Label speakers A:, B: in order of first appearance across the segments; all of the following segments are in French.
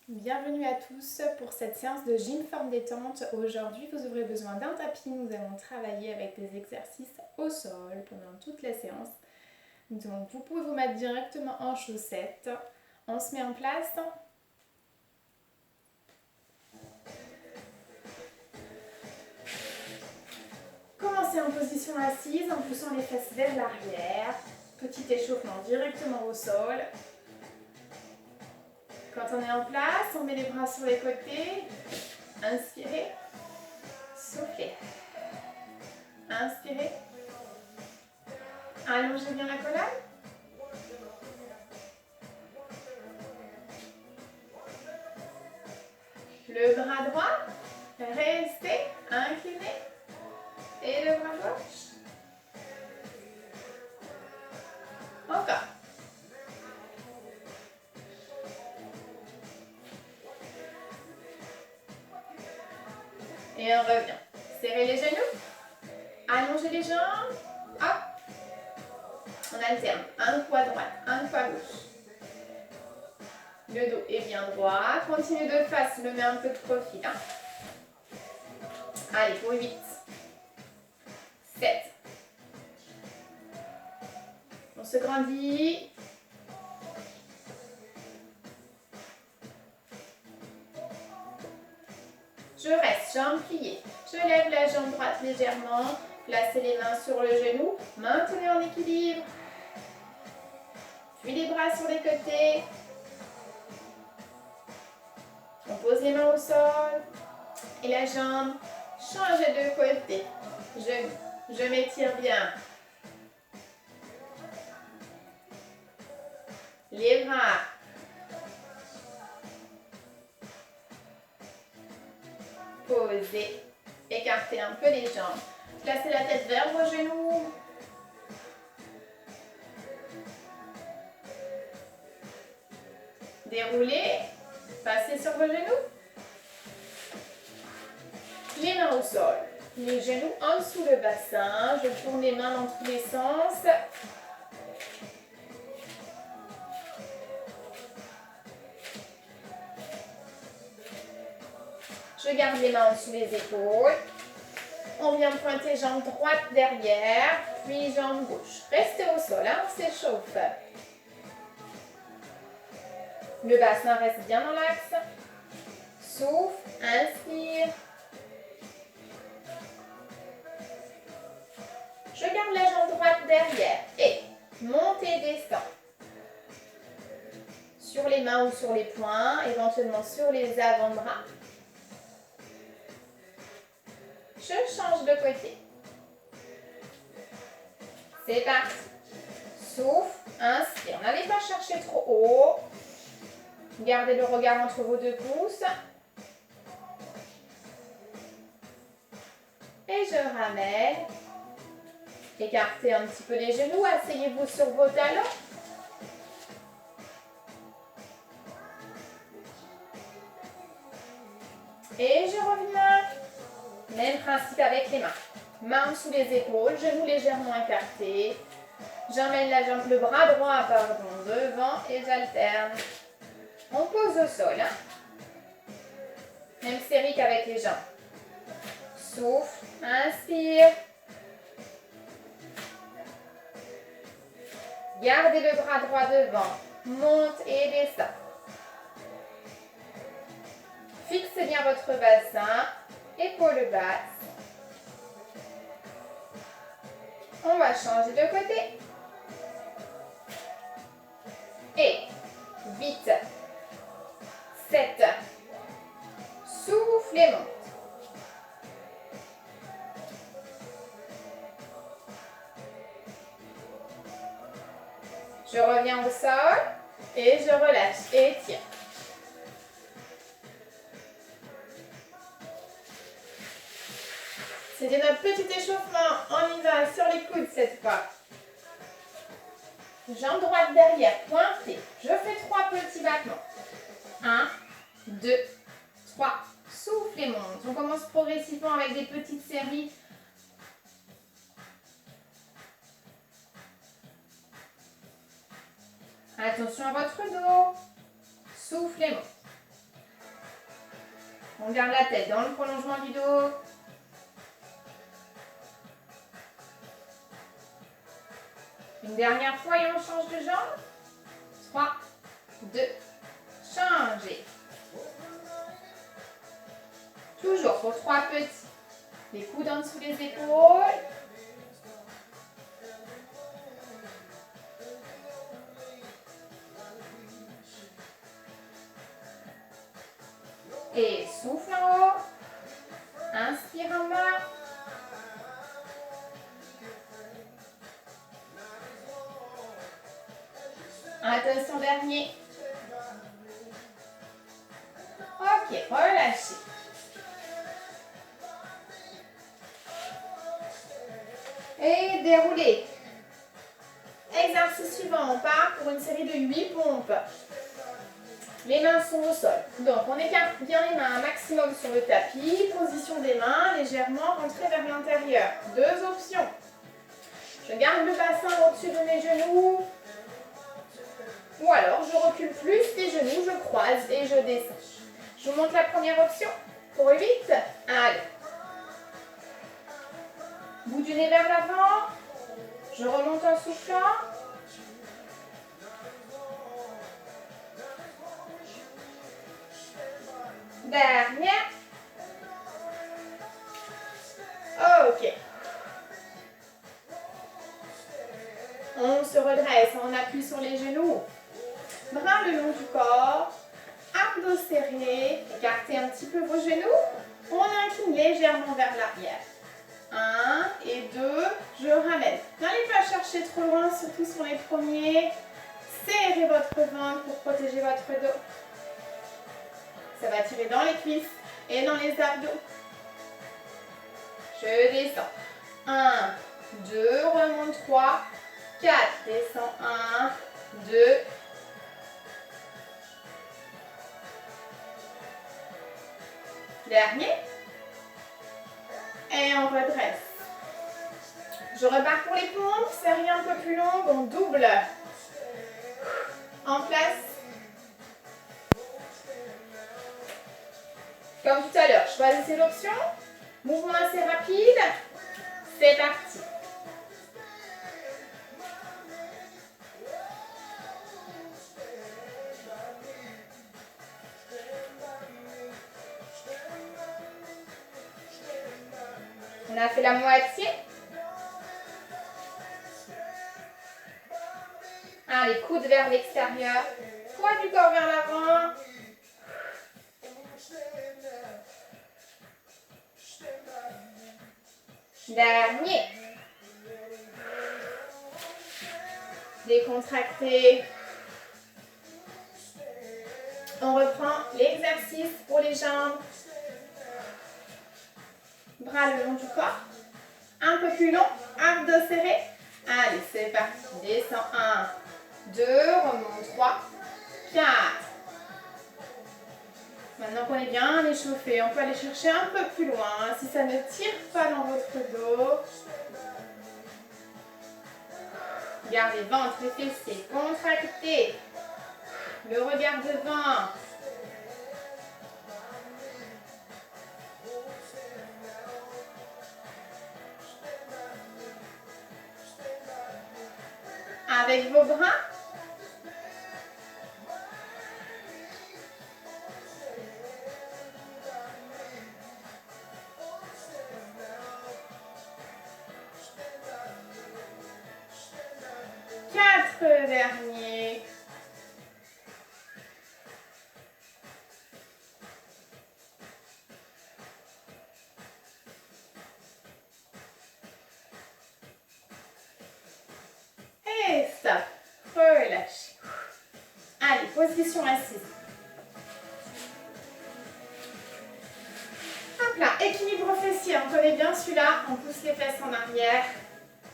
A: Bienvenue à tous pour cette séance de gym forme détente. Aujourd'hui, vous aurez besoin d'un tapis. Nous allons travailler avec des exercices au sol pendant toute la séance. Donc, vous pouvez vous mettre directement en chaussettes. On se met en place. Commencez en position assise en poussant les fesses vers l'arrière. Petit échauffement directement au sol. Quand on est en place, on met les bras sur les côtés. Inspirez. Soufflez. Inspirez. Allongez bien la colonne. Le bras droit, restez incliné. Et le bras gauche. Encore. Et on revient. Serrez les genoux. Allongez les jambes. Hop. On alterne. Un coup à droite, un coup à gauche. Le dos est bien droit. Continue de face, le met un peu de profil. Allez, pour 8. 7. On se grandit. Je reste, jambes pliées. Je lève la jambe droite légèrement. Placez les mains sur le genou. Maintenez en équilibre. Puis les bras sur les côtés. On pose les mains au sol. Et la jambe change de côté. Je m'étire bien. Les bras. Posez. Écartez un peu les jambes. Placez la tête vers vos genoux. Déroulez. Passez sur vos genoux. Les mains au sol. Les genoux en dessous le bassin. Je tourne les mains dans tous les sens. Je garde les mains en dessous les épaules. On vient pointer jambe droite derrière, puis jambe gauche. Restez au sol, on s'échauffe. Le bassin reste bien dans l'axe. Souffle, inspire. Je garde la jambe droite derrière et monte et descend. Sur les mains ou sur les poings, éventuellement sur les avant-bras. Je change de côté. C'est parti. Souffle, inspire. N'allez pas chercher trop haut. Gardez le regard entre vos deux pouces. Et je ramène. Écartez un petit peu les genoux. Asseyez-vous sur vos talons. Et je reviens. Même principe avec les mains. Mains sous les épaules, genoux légèrement écartés. J'emmène le bras droit devant et j'alterne. On pose au sol. Même série qu'avec les jambes. Souffle, inspire. Gardez le bras droit devant. Monte et descend. Fixez bien votre bassin. Épaules basses. On va changer de côté. Et 8, 7, souffle et monte. Je reviens au sol et je relâche et étire. C'était notre petit échauffement. On y va sur les coudes cette fois. Jambe droite derrière, pointée. Je fais 3 petits battements. 1, 2, 3. Souffle et monte. On commence progressivement avec des petites séries. Attention à votre dos. Souffle et monte. On garde la tête dans le prolongement du dos. Une dernière fois et on change de jambe. 3, 2, changez. Toujours pour 3 petits. Les coudes en dessous des épaules. Et souffle en haut. Inspire en bas. Attention, dernier. Ok, relâchez. Et déroulez. Exercice suivant, on part pour une série de 8 pompes. Les mains sont au sol. Donc, on écarte bien les mains un maximum sur le tapis. Position des mains, légèrement rentrée vers l'intérieur. 2 options. Je garde le bassin au-dessus de mes genoux. Ou alors, je recule plus les genoux, je croise et je descends. Je vous montre la première option. Pour 8. Allez. Bout du nez vers l'avant. Je remonte en soufflant. Dernière. Ok. On se redresse, on appuie sur les genoux. Bras le long du corps. Abdos serrés. Écartez un petit peu vos genoux. On incline légèrement vers l'arrière. 1 et 2. Je ramène. N'allez pas chercher trop loin, surtout sur les premiers. Serrez votre ventre pour protéger votre dos. Ça va tirer dans les cuisses et dans les abdos. Je descends. 1, 2, remonte 3, 4, descends 1, 2. Dernier. Et on redresse. Je repars pour les pompes, série un peu plus longue, on double. En place. Comme tout à l'heure, choisissez l'option. Mouvement assez rapide. C'est parti. On a fait la moitié. Allez, coude vers l'extérieur. Poids du corps vers l'avant. Dernier. Décontracté. On reprend l'exercice pour les jambes. Bras le long du corps. Un peu plus long. Abdos serrés. Allez, c'est parti. Descends 1, 2, remonte 3, 4. Maintenant qu'on est bien échauffé, on peut aller chercher un peu plus loin. Si ça ne tire pas dans votre dos, gardez ventre et fessiers contractés. Le regard devant. Avec vos bras. Dernier. Et stop. Relâchez. Allez, position assise. Hop là, équilibre fessier. On connaît bien celui-là. On pousse les fesses en arrière.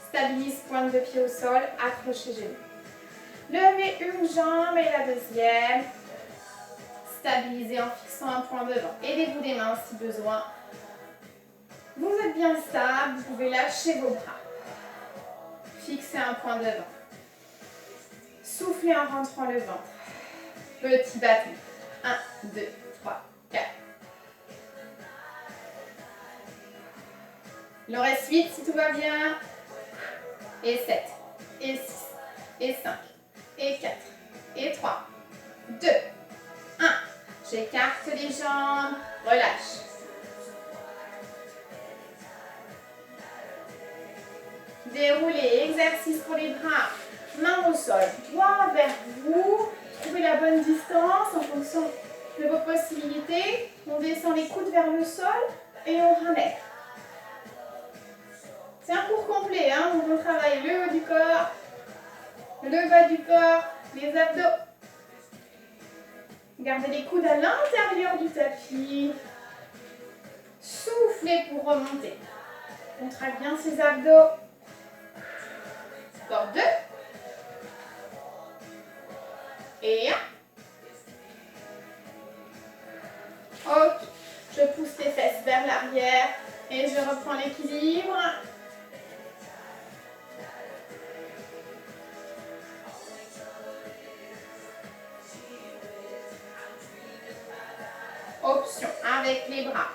A: Stabilise pointe de pied au sol. Accrochez genoux. Levez une jambe et la deuxième. Stabilisez en fixant un point devant. Aidez-vous des mains si besoin. Vous êtes bien stable, vous pouvez lâcher vos bras. Fixez un point devant. Soufflez en rentrant le ventre. Petit battement. 1, 2, 3, 4. Il en reste 8 si tout va bien. Et 7, et 6, et 5, et 4, et 3, 2, 1. J'écarte les jambes, relâche. Déroulez, exercice pour les bras, main au sol, droit vers vous. Trouvez la bonne distance en fonction de vos possibilités. On descend les coudes vers le sol et on ramène. C'est un cours complet, hein, où on travaille le haut du corps, le bas du corps, les abdos. Gardez les coudes à l'intérieur du tapis. Soufflez pour remonter. Contracte bien ses abdos. Encore 2. Et 1. Ok. Je pousse les fesses vers l'arrière et je reprends l'équilibre. Option avec les bras.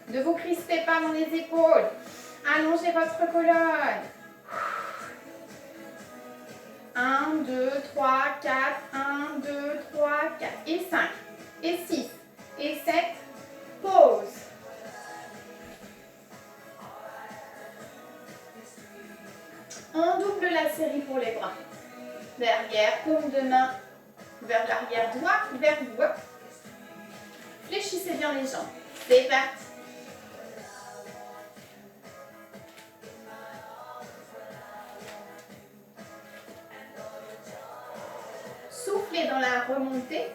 A: Ne vous crispez pas dans les épaules. Allongez votre colonne. 1, 2, 3, 4. 1, 2, 3, 4. Et 5. Et 6. Et 7. Pause. On double la série pour les bras. Derrière, paume de main vers l'arrière droit, vers vous. Fléchissez bien les jambes. C'est parti. Soufflez dans la remontée.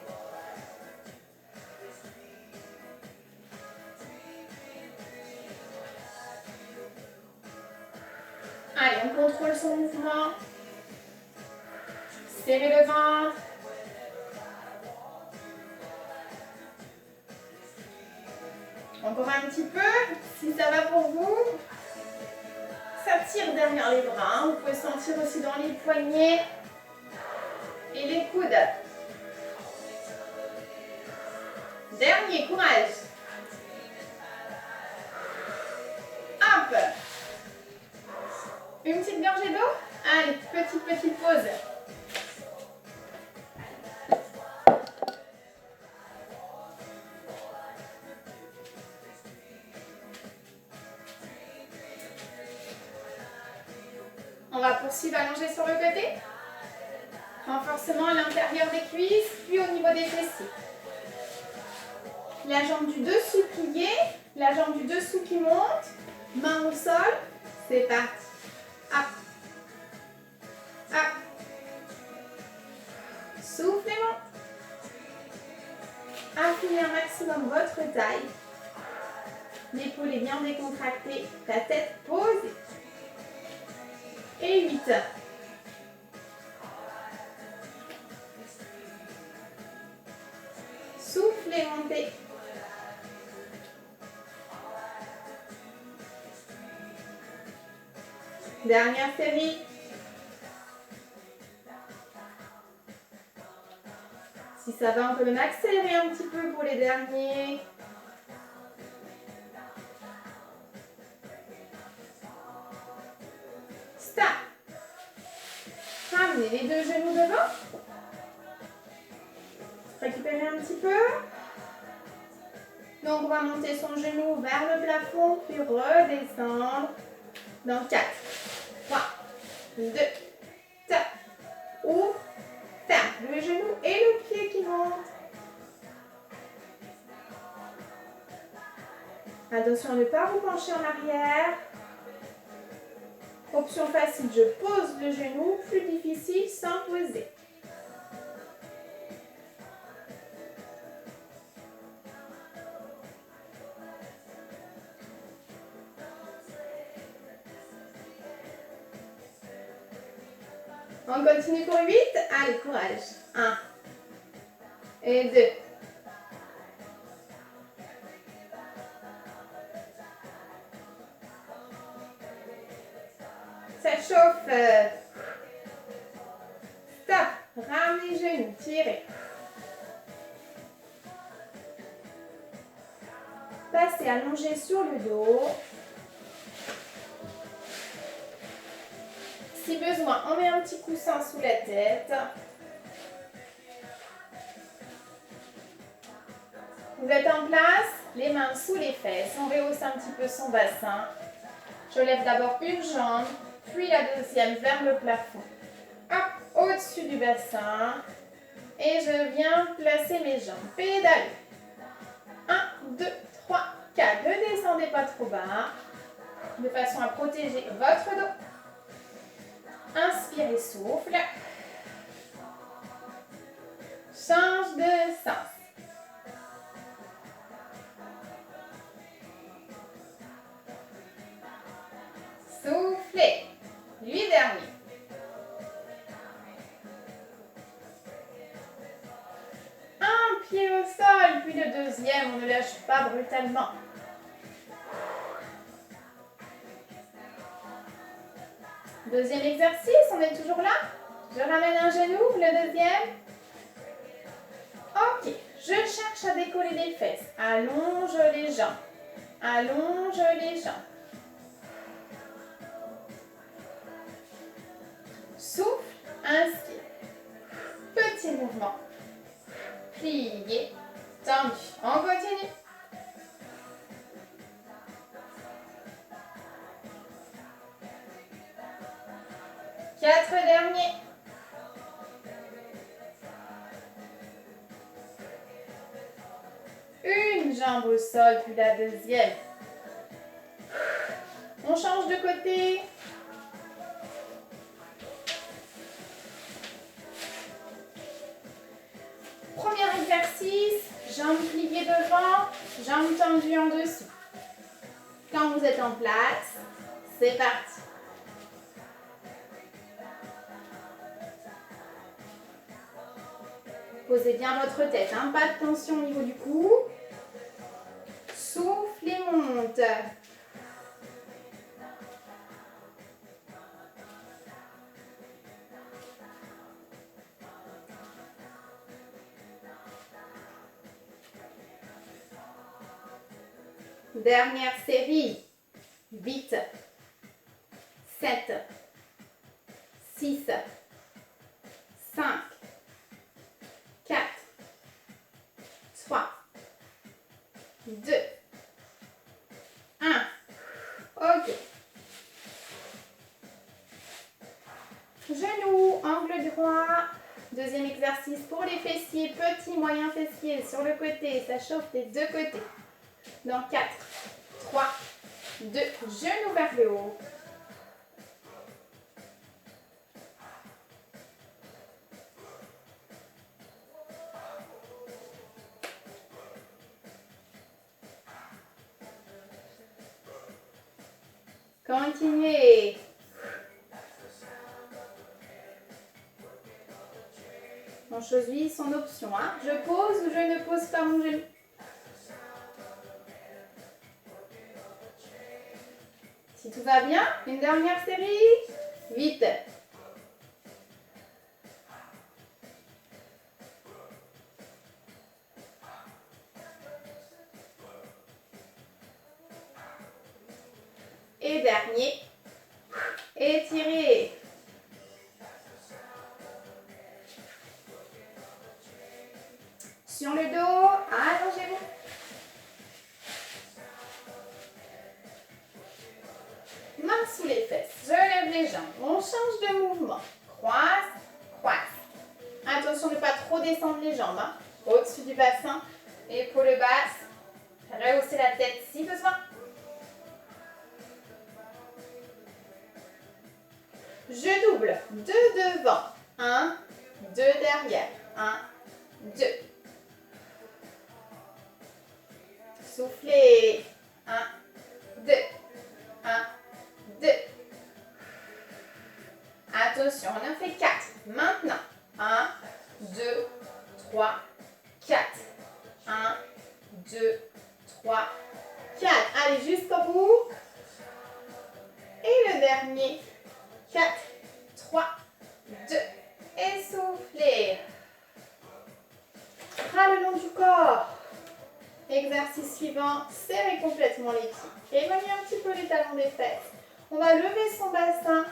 A: Allez, on contrôle son mouvement. Serrez le ventre. Encore un petit peu, si ça va pour vous. Ça tire derrière les bras. Vous pouvez sentir aussi dans les poignets et les coudes. Dernier, courage. Hop. Une petite gorgée d'eau. Allez, petite pause. On va poursuivre allongé sur le côté. Renforcement à l'intérieur des cuisses, puis au niveau des fessiers. La jambe du dessus pliée, la jambe du dessous qui monte, main au sol. C'est parti. Hop. Hop. Soufflez, monte. Affinez un maximum votre taille. L'épaule est bien décontractée, la tête posée. Et 8. Soufflez, montez. Dernière série. Si ça va, on peut même accélérer un petit peu pour les derniers. Stop. Ramenez les deux genoux devant. Récupérez un petit peu. Donc, on va monter son genou vers le plafond, puis redescendre. Dans 4, 3, 2, tap, ouvre, ferme. Le genou et le pied qui montent. Attention à ne pas vous pencher en arrière. Option facile, je pose le genou. Plus difficile, sans poser. On continue pour 8. Allez, courage. 1 et 2. Ça chauffe. Stop. Rame les genoux. Tirez. Passez allongé sur le dos. Si besoin, on met un petit coussin sous la tête. Vous êtes en place, les mains sous les fesses. On rehausse un petit peu son bassin. Je lève d'abord une jambe, puis la deuxième vers le plafond. Hop, au-dessus du bassin. Et je viens placer mes jambes. Pédale. 1, 2, 3, 4. Ne descendez pas trop bas. De façon à protéger votre dos. Inspirez, souffle. Change de sens. Soufflez. 8 derniers. Un pied au sol, puis le deuxième. On ne lâche pas brutalement. Deuxième exercice, on est toujours là. Je ramène un genou, le deuxième. Ok, je cherche à décoller les fesses. Allonge les jambes. Allonge les jambes. Souffle, inspire. Petit mouvement. Plié, tendu. On continue. Quatre derniers. Une jambe au sol, puis la deuxième. On change de côté. Premier exercice, jambes pliées devant, jambes tendues en dessous. Quand vous êtes en place, c'est parti. Posez bien votre tête, hein? Pas de tension au niveau du cou. Souffle et monte. Dernière série. 8, 7, 6, 5, 4, 3, 2, 1. Ok. Genoux, angle droit. Deuxième exercice pour les fessiers, petit, moyen fessier sur le côté. Ça chauffe des deux côtés. Dans 4, 3, 2, genoux vers le haut. Continuez. Mon cheville, son option. Hein. Je pose ou je ne pose pas mon genou. Si tout va bien, une dernière série. 8. Et dernier. Étirez. Sur le dos, allongez-vous. Main sous les fesses, je lève les jambes. On change de mouvement. Croise, croise. Attention de ne pas trop descendre les jambes. Hein. Au-dessus du bassin, épaules basses. Rehausser la tête si besoin. Je double. 2 devant. 1, 2 derrière. 1, 2. Soufflez. 1, 2. 1, 2. Attention, on en fait 4. Maintenant, 1, 2, 3, 4. 1, 2, 3, 4. Allez, jusqu'au bout. Et le dernier. 4, 3, 2. Et soufflez. Bras le long du corps. Exercice suivant, serrez complètement les pieds. Éloignez un petit peu les talons des fesses. On va lever son bassin.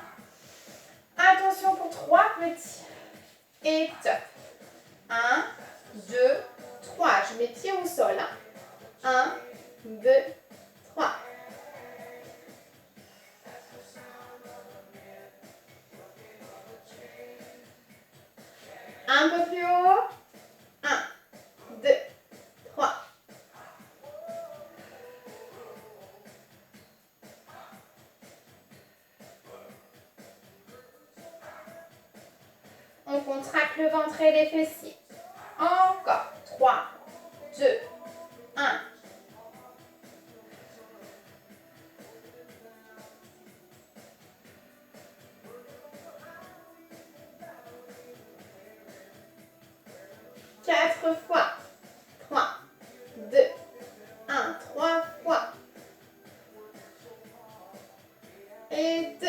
A: Attention pour 3 petits. Et top. 1, 2, 3. Je mets pied au sol. 1, 2, 3. Un peu plus haut. 1, 2, 3. On contracte le ventre et les fessiers. Encore. 3, 2, 1. Quatre fois. 3, 2, 1. 3 fois. Et 2.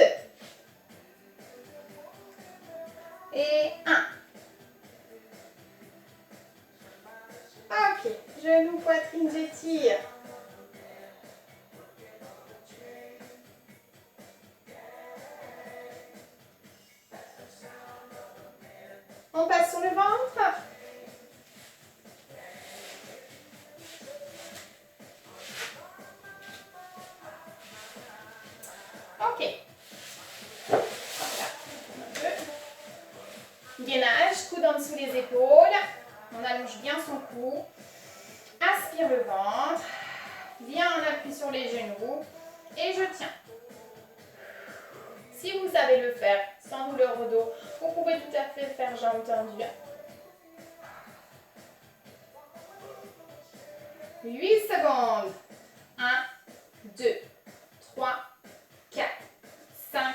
A: Et 1. Ok. Genoux, poitrine, j'étire. On passe sur le ventre. Ok. Gainage, coude en dessous les épaules. On allonge bien son cou. Aspire le ventre. Viens en appui sur les genoux. Et je tiens. Si vous savez le faire sans douleur au dos, vous pouvez tout à fait faire jambes tendues. 8 secondes. 1, 2, 3, 4, 5,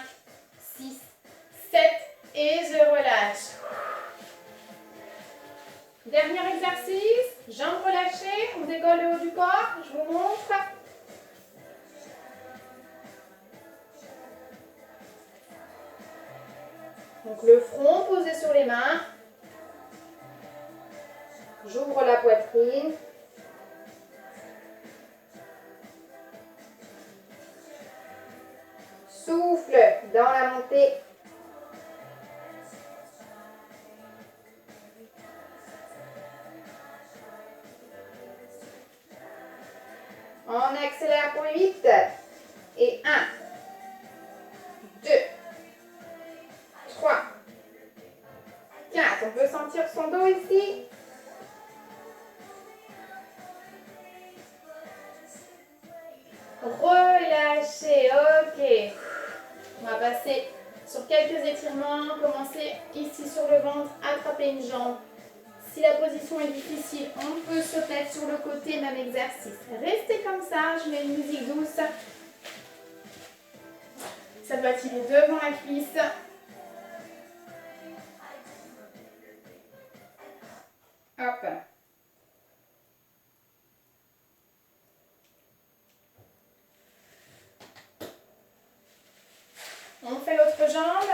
A: 6, 7 et je relâche. Dernier exercice, jambes relâchées, on décolle le haut du corps, je vous montre. Donc le front posé sur les mains. J'ouvre la poitrine. Souffle dans la montée. On accélère pour 8. Et 1, 2, 3, 4. On peut sentir son dos ici. Relâchez, ok. On va passer sur quelques étirements. Commencer ici sur le ventre, attraper une jambe. Si la position est difficile, on peut se mettre sur le côté, même exercice. Restez comme ça, je mets une musique douce. Ça doit tirer devant la cuisse. Hop. On fait l'autre jambe.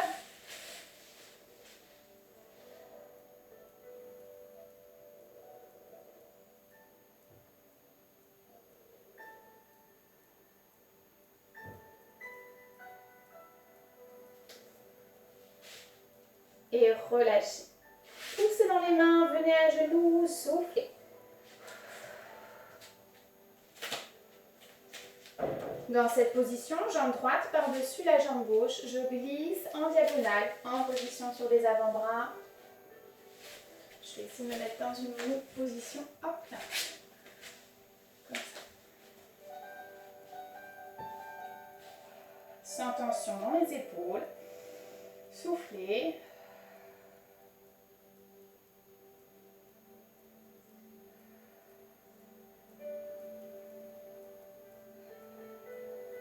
A: Et relâchez. Poussez dans les mains, venez à genoux, soufflez. Dans cette position, jambe droite par-dessus la jambe gauche, je glisse en diagonale, en position sur les avant-bras. Je vais essayer de me mettre dans une position, hop là, comme ça. Sans tension dans les épaules. Soufflez.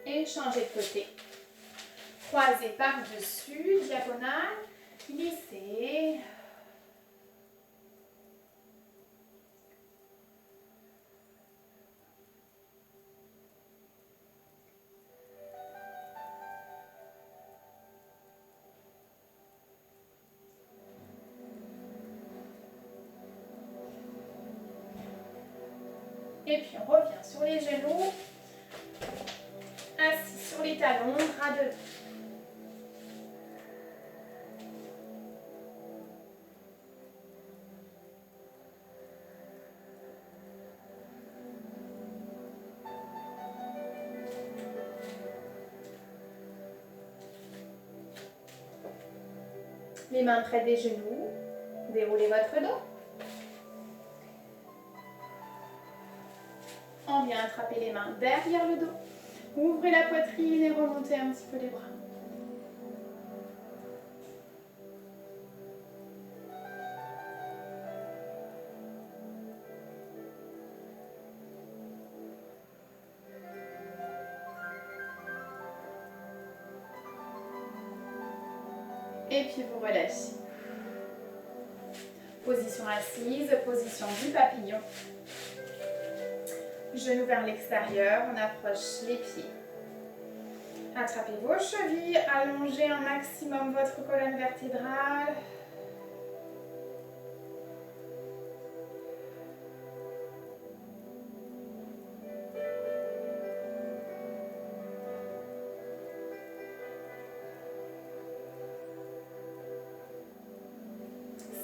A: Et changez de côté. Croisez par-dessus, diagonale, glissez. Et puis on revient sur les genoux. Assis sur les talons, bras devant. Les mains près des genoux. Déroulez votre dos. On vient attraper les mains derrière le dos. Ouvrez la poitrine et remontez un petit peu les bras. Et puis vous relâchez. Position assise, position du papillon. Genoux vers l'extérieur, on approche les pieds. Attrapez vos chevilles, allongez un maximum votre colonne vertébrale.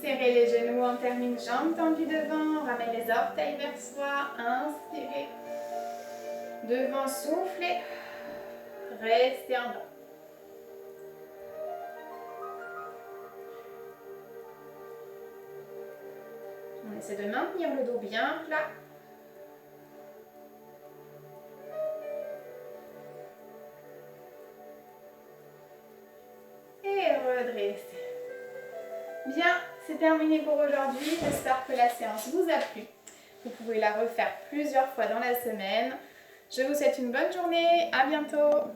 A: Serrez les genoux, on termine jambes tendues devant, on ramène les orteils vers soi, inspirez. Devant, soufflez. Restez en bas. On essaie de maintenir le dos bien plat. Et redressez. Bien, c'est terminé pour aujourd'hui. J'espère que la séance vous a plu. Vous pouvez la refaire plusieurs fois dans la semaine. Je vous souhaite une bonne journée. À bientôt.